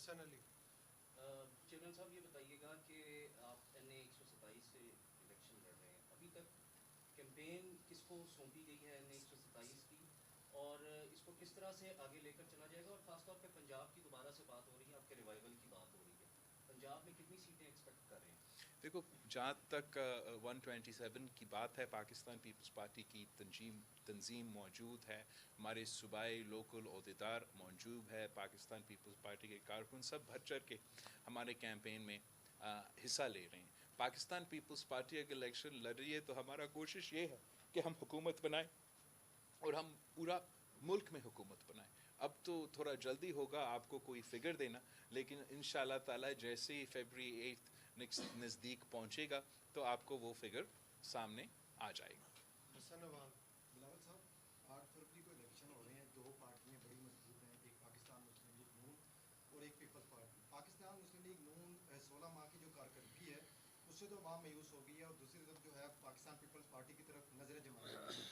Hasan Ali. Chairman صاحب یہ بتائیے گا کہ آپ این اے 127 سے الیکشن لڑ رہے ہیں, ابھی تک کیمپین کس کو سونپی گئی ہے این اے 127 کی, اور اس کو کس طرح سے آگے لے کر چلا جائے گا, اور خاص طور پہ پنجاب کی دوبارہ سے بات ہو رہی ہے, آپ کے ریوائول کی بات ہو رہی ہے, پنجاب میں کتنی سیٹیں ایکسپیکٹ کر رہے ہیں؟ دیکھو, جہاں تک 127 کی بات ہے, پاکستان پیپلز پارٹی کی تنظیم موجود ہے, ہمارے صوبائی لوکل عہدیدار موجود ہے, پاکستان پیپلز پارٹی کے کارکن سب بڑھ چڑھ کے ہمارے کیمپین میں حصہ لے رہے ہیں. پاکستان پیپلز پارٹی اگر الیکشن لڑ رہی ہے تو ہمارا کوشش یہ ہے کہ ہم حکومت بنائیں اور ہم پورا ملک میں حکومت بنائیں. اب تو تھوڑا جلدی ہوگا آپ کو کوئی فگر دینا, لیکن انشاءاللہ تعالی جیسے ہی فیبری 8 نزدیک پہنچے گا تو آپ کو وہ فگر سامنے آ جائے گا. حسن عوان. بلاول صاحب 8 فروری کو الیکشن ہو رہے ہیں, دو پارٹیاں بڑی مضبوط ہیں, ایک پاکستان مسلم لیگ نون اور ایک پیپلز پارٹی. پاکستان مسلم لیگ نون 16 ماہ کی جو کارکردگی ہے اس سے تو عوام مایوس ہو گئی ہے, اور دوسری طرف جو ہے پاکستان پیپلز پارٹی کی طرف نظر جمائی ہے.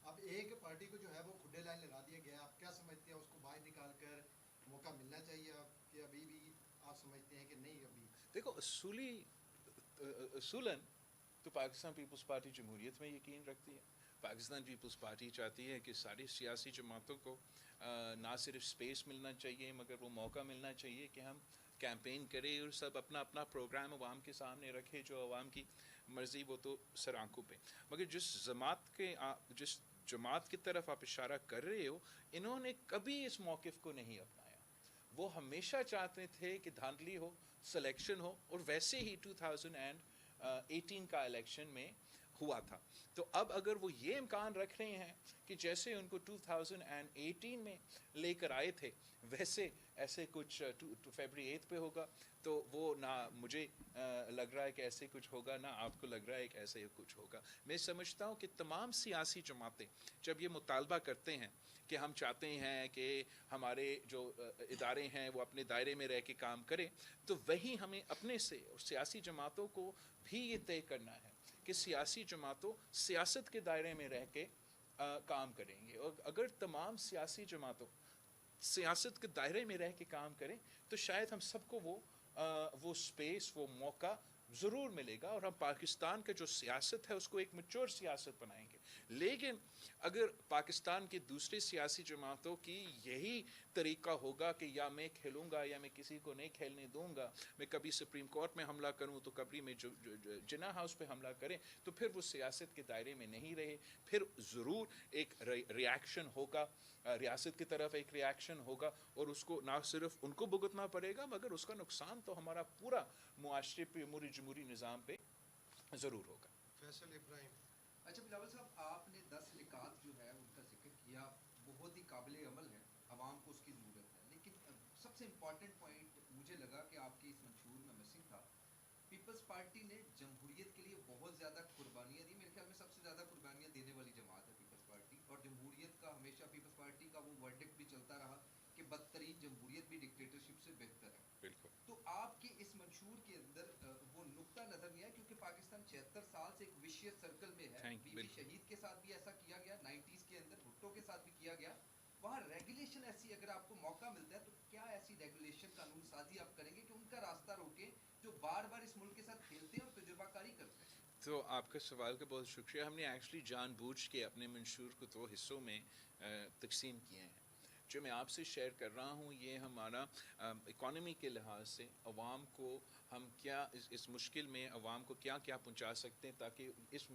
اب ایک پارٹی کو جو ہے وہ کھڈے لائن لگا دیا گیا ہے, آپ کیا سمجھتے ہیں اس کو باہر نکال کر موقع ملنا چاہیے آپ, کہ ابھی بھی آپ سمجھتے ہیں کہ نہیں ابھی؟ دیکھو, اصولاً تو پاکستان پیپلز پارٹی جمہوریت میں یقین رکھتی ہے. پاکستان پیپلز پارٹی چاہتی ہے کہ ساری سیاسی جماعتوں کو نہ صرف سپیس ملنا چاہیے مگر وہ موقع ملنا چاہیے کہ ہم کیمپین کریں اور سب اپنا اپنا پروگرام عوام کے سامنے رکھے, جو عوام کی مرضی وہ تو سر آنکھوں پہ. مگر جس جماعت کی طرف آپ اشارہ کر رہے ہو, انہوں نے کبھی اس موقف کو نہیں اپنایا. وہ ہمیشہ چاہتے تھے کہ دھاندلی ہو, سلیکشن ہو, اور ویسے ہی 2018 کا الیکشن میں ہوا تھا. تو اب اگر وہ یہ امکان رکھ رہے ہیں کہ جیسے ان کو 2018 میں لے کر آئے تھے ویسے ایسے کچھ فیبری 8 پہ ہوگا, تو وہ نہ مجھے لگ رہا ہے کہ ایسے کچھ ہوگا, نہ آپ کو لگ رہا ہے کہ ایسے کچھ ہوگا. میں سمجھتا ہوں کہ تمام سیاسی جماعتیں جب یہ مطالبہ کرتے ہیں کہ ہم چاہتے ہیں کہ ہمارے جو ادارے ہیں وہ اپنے دائرے میں رہ کے کام کریں, تو وہی ہمیں اپنے سے اور سیاسی جماعتوں کو بھی یہ طے کرنا ہے کہ سیاسی جماعتوں سیاست کے دائرے میں رہ کے کام کریں گے. اور اگر تمام سیاسی جماعتوں سیاست کے دائرے میں رہ کے کام کریں تو شاید ہم سب کو وہ سپیس, وہ موقع ضرور ملے گا, اور ہم پاکستان کا جو سیاست ہے اس کو ایک میچور سیاست بنائیں گے. لیکن اگر پاکستان کی دوسری سیاسی جماعتوں کی یہی طریقہ ہوگا کہ یا میں کھیلوں گا یا میں کسی کو نہیں کھیلنے دوں گا, میں کبھی سپریم کورٹ میں حملہ کروں تو کبھی میں جناح ہاؤس پہ حملہ کریں, تو پھر وہ سیاست کے دائرے میں نہیں رہے. پھر ضرور ایک ریاکشن ہوگا, ریاست کی طرف ایک ریاکشن ہوگا, اور اس کو نہ صرف ان کو بھگتنا پڑے گا مگر اس کا نقصان تو ہمارا پورا معاشرے پہ, جمہوری نظام پہ ضرور ہوگا. فیصل ابراہیم. اچھا بلاول صاحب, آپ نے 10 نکات جو ہے ان کا ذکر کیا, بہت ہی قابل عمل ہے, عوام کو اس کی ضرورت ہے, لیکن سب سے امپورٹنٹ پوائنٹ مجھے لگا کہ آپ کی اس منشور میں مسنگ تھا. پیپلز پارٹی نے جمہوریت کے لیے بہت زیادہ قربانیاں دی, میرے خیال میں سب سے زیادہ قربانیاں دینے والی جماعت ہے پیپلز پارٹی, اور جمہوریت کا ہمیشہ پیپلز پارٹی کا وہ ورڈکٹ بھی چلتا رہا کہ بدترین جمہوریت بھی ڈکٹیٹرشپ سے بہتر ہے. بالکل. تو آپ کے اس منشور کے اندر وہ نقطہ نظر نہیں آیا, کیونکہ پاکستان 76 سال سے ایک وشیس سرکل میں ہے. بی بی شہید کے ساتھ بھی ایسا کیا گیا, 90s کے اندر بھٹو کے ساتھ بھی کیا گیا. وہاں ریگولیشن ایسی, اگر آپ کو موقع ملتا ہے تو کیا ایسی ریگولیشن قانون سازی آپ کریں گے کہ ان کا راستہ روکیں جو بار بار اس ملک کے ساتھ کھیلتے ہیں اور تجربہ کاری کرتے ہیں؟ تو آپ کا سوال کا بہت شکریہ. ہم نے ایکچولی جان بوجھ کے اپنے منشور کو 2 حصوں میں تقسیم کیے ہیں. جو میں آپ سے شیئر کر رہا ہوں یہ ہمارا اکانومی کے لحاظ سے عوام کو ہم کیا اس مشکل میں عوام کو کیا کیا پہنچا سکتے ہیں تاکہ اس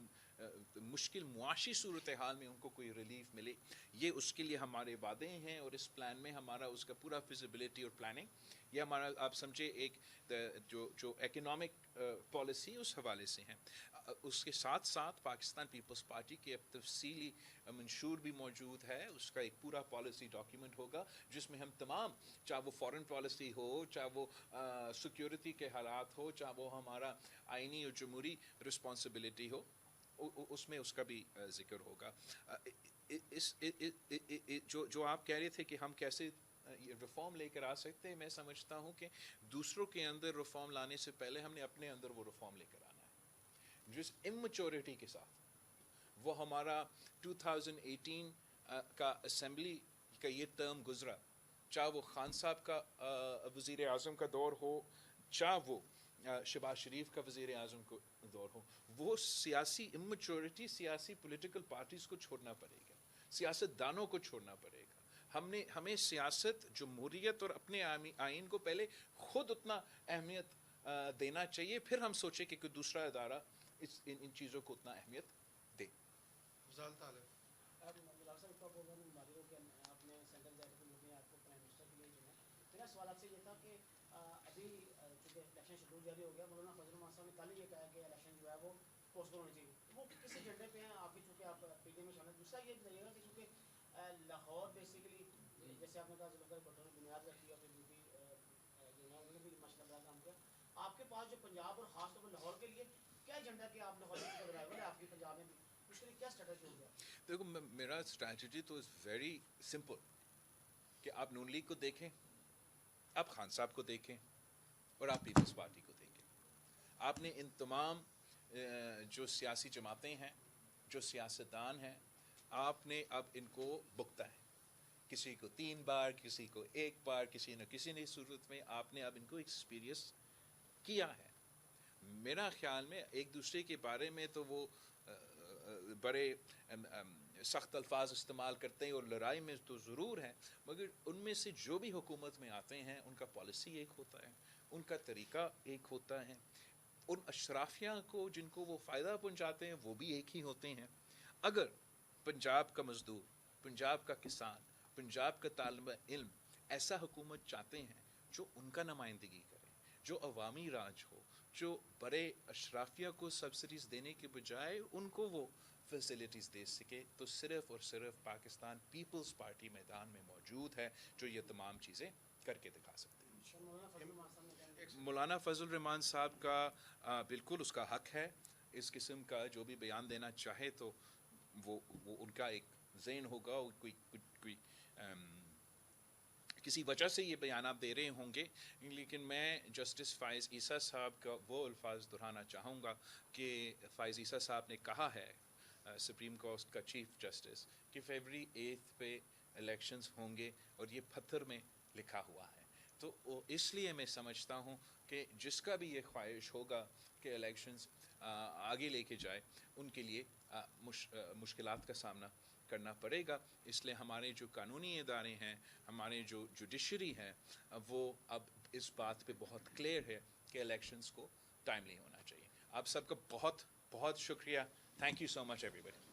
مشکل معاشی صورتحال میں ان کو کوئی ریلیف ملے. یہ اس کے لیے ہمارے وعدے ہیں, اور اس پلان میں ہمارا اس کا پورا فیزیبلٹی اور پلاننگ, یہ ہمارا آپ سمجھے ایک جو اکنامک پالیسی اس حوالے سے ہیں. اس کے ساتھ ساتھ پاکستان پیپلز پارٹی کے اب تفصیلی منشور بھی موجود ہے, اس کا ایک پورا پالیسی ڈاکیومنٹ ہوگا جس میں ہم تمام, چاہے وہ فارن پالیسی ہو, چاہے وہ سیکیورٹی کے حالات ہو, چاہے وہ ہمارا آئینی اور جمہوری رسپانسبلٹی ہو, اس میں اس کا بھی ذکر ہوگا. جو آپ کہہ رہے تھے کہ ہم کیسے ریفارم لے کر آ سکتے ہیں, میں سمجھتا ہوں کہ دوسروں کے اندر ریفارم لانے سے پہلے ہم نے اپنے اندر وہ ریفارم لے کر آنا ہے. جس امچورٹی کے ساتھ وہ ہمارا 2018 کا اسمبلی کا یہ ٹرم گزرا, چاہے وہ خان صاحب کا وزیر اعظم کا دور ہو، چاہے وہ شہباز شریف کا وزیر اعظم کا دور ہو، وہ سیاسی امچورٹی سیاسی پولیٹیکل پارٹیز کو چھوڑنا پڑے گا، سیاست دانوں کو چھوڑنا پڑے گا. ہمیں سیاست، جمہوریت اور اپنے آئین کو پہلے خود اتنا اہمیت دینا چاہیے، پھر ہم سوچیں کہ کوئی دوسرا ادارہ ان چیزوں کو اتنا اہمیت دے. افضال طالب. میرا سوال آپ سے یہ تھا کہ ابھی چونکہ الیکشن شیڈول جاری ہو گیا، مولانا فضل الرحمان صاحب نے کل ہی یہ کہا کہ الیکشن جو ہے وہ پوسٹ پون ہونے چاہیے. وہ کس ایجنڈے پہ ہیں آپ کی، چونکہ آپ پی ڈی ایم میں شامل ہیں؟ دوسرا یہ بتائیے گا کہ چونکہ لاہور بیسیکلی جیسے آپ نے کہا ضلع بھٹو نے بنیاد رکھی اور پھر بی پی جو ہے انہوں نے بھی ماشاء اللہ بڑا کام کیا. آپ کے پاس جو پنجاب اور خاص طور پر لاہور کے لیے کیا ایجنڈا کہ آپ لاہور میں ریوائول ہے آپ کی پنجاب میں بھی، اس کے لیے کیا اسٹریٹجی ہوگا؟ دیکھو میرا اسٹریٹجی تو از ویری سمپل کہ آپ نون لیگ کو دیکھیں، آپ خان صاحب کو دیکھیں اور آپ پیپلز پارٹی کو دیکھیں. آپ نے ان تمام جو سیاسی جماعتیں ہیں، جو سیاستدان ہیں، آپ نے اب ان کو بکتا ہے، کسی کو 3 بار، کسی کو 1 بار، کسی نہ کسی نے صورت میں آپ نے اب ان کو ایکسپیرینس کیا ہے. میرا خیال میں ایک دوسرے کے بارے میں تو وہ بڑے سخت الفاظ استعمال کرتے ہیں اور لڑائی میں تو ضرور ہیں، مگر ان میں سے جو بھی حکومت میں آتے ہیں ان کا پالیسی ایک ہوتا ہے، ان کا طریقہ ایک ہوتا ہے، ان اشرافیہ کو جن کو وہ فائدہ پہنچاتے ہیں وہ بھی ایک ہی ہوتے ہیں. اگر پنجاب کا مزدور، پنجاب کا کسان، پنجاب کا طالب علم ایسا حکومت چاہتے ہیں جو ان کا نمائندگی کرے، جو عوامی راج ہو، جو بڑے اشرافیہ کو سبسڈیز دینے کے بجائے ان کو وہ فیسلٹیز دے سکے، تو صرف اور صرف پاکستان پیپلز پارٹی میدان میں موجود ہے جو یہ تمام چیزیں کر کے دکھا سکتے ہیں. مولانا فضل الرحمان صاحب کا بالکل اس کا حق ہے، اس قسم کا جو بھی بیان دینا چاہے تو وہ ان کا ایک ذہن ہوگا، کوئی کسی وجہ سے یہ بیانات دے رہے ہوں گے. لیکن میں جسٹس فائز عیسیٰ صاحب کا وہ الفاظ دہرانا چاہوں گا کہ فائز عیسیٰ صاحب نے کہا ہے، سپریم کورٹ کا چیف جسٹس، کہ فیبرری 8 پہ الیکشنز ہوں گے اور یہ پتھر میں لکھا ہوا ہے. تو اس لیے میں سمجھتا ہوں کہ جس کا بھی یہ خواہش ہوگا کہ الیکشنز آگے لے کے جائے، ان کے لیے مشکلات کا سامنا کرنا پڑے گا. اس لیے ہمارے جو قانونی ادارے ہیں، ہمارے جو جوڈیشری ہیں، وہ اب اس بات پہ بہت کلیئر ہے کہ الیکشنز کو ٹائملی ہونا چاہیے. آپ سب کا بہت بہت شکریہ. Thank you so much every body.